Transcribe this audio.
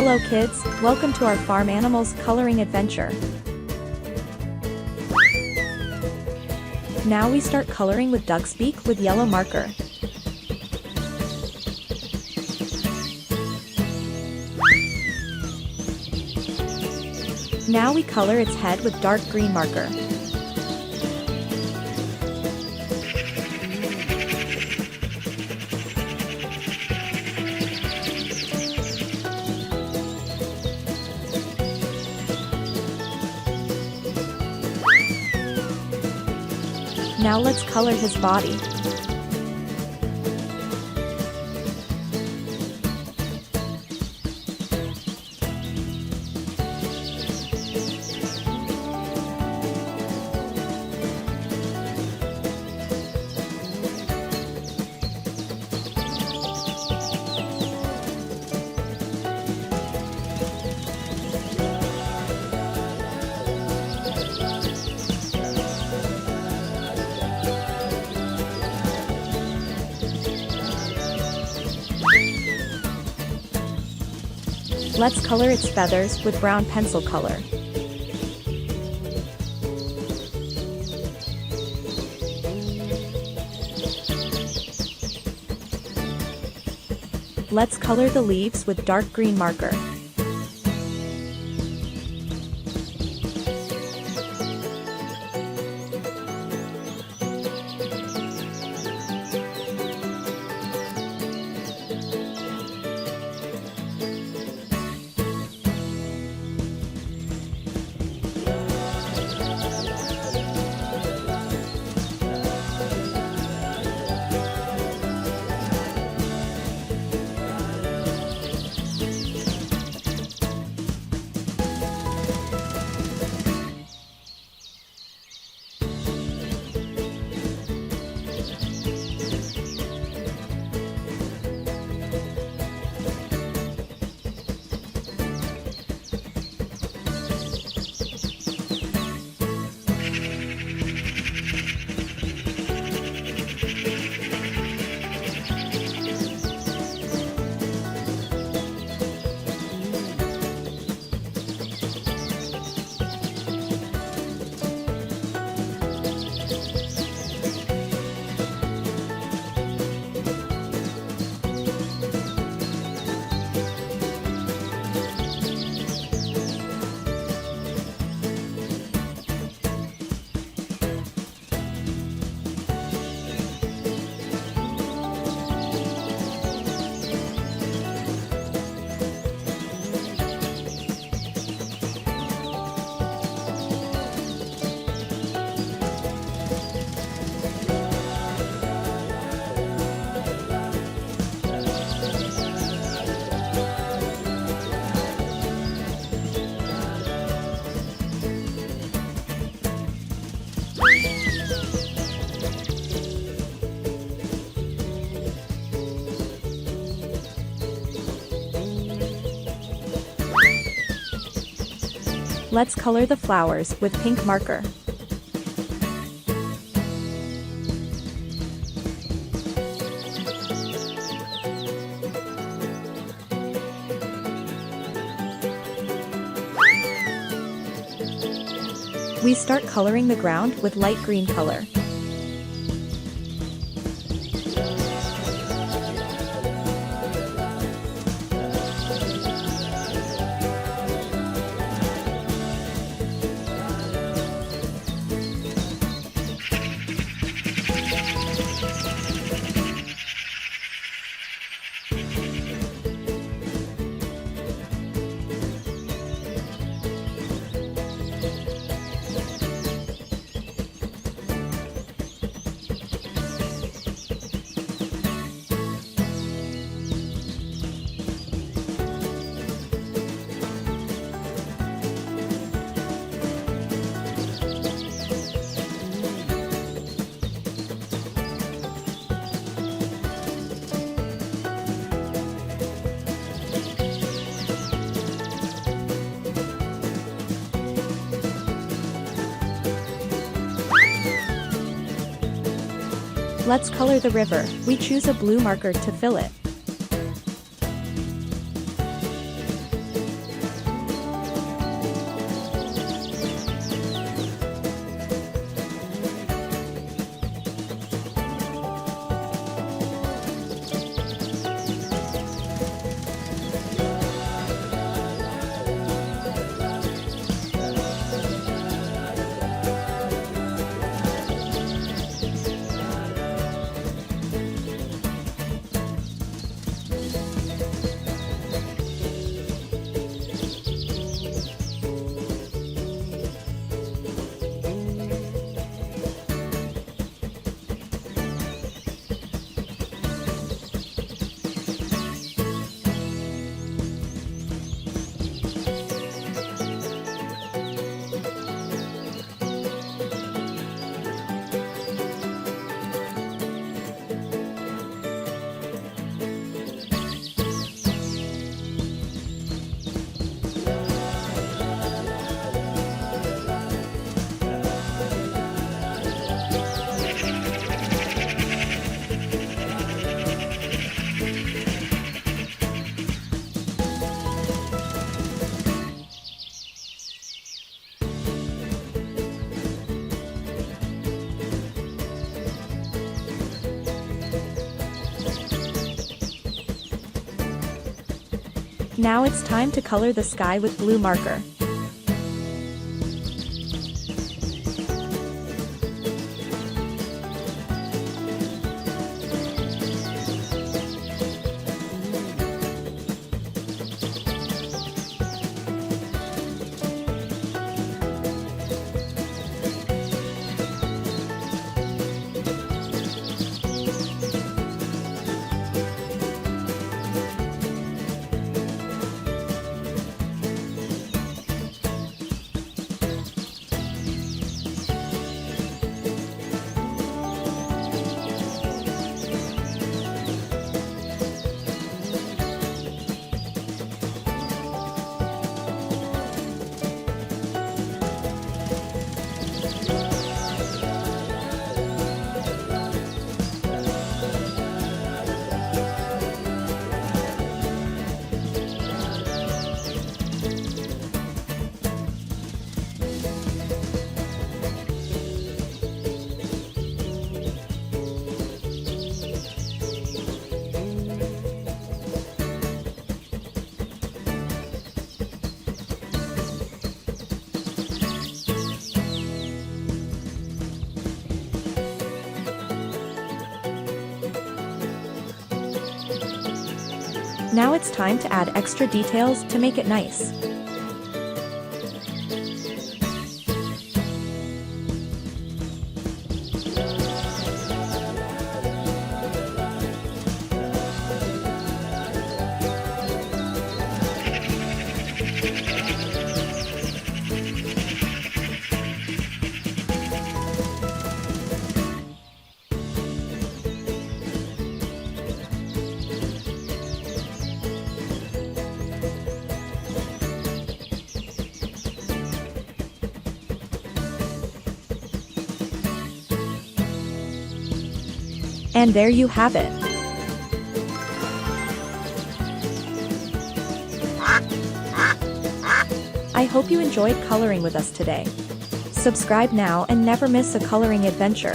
Hello kids, welcome to our farm animals coloring adventure. Now we start coloring with duck's beak with yellow marker. Now we color its head with dark green marker. Now let's color his body. Let's color its feathers with brown pencil color. Let's color the leaves with dark green marker. Let's color the flowers with pink marker. We start coloring the ground with light green color. Let's color the river. We choose a blue marker to fill it. Now it's time to color the sky with blue marker. Now it's time to add extra details to make it nice. And there you have it. I hope you enjoyed coloring with us today. Subscribe now and never miss a coloring adventure.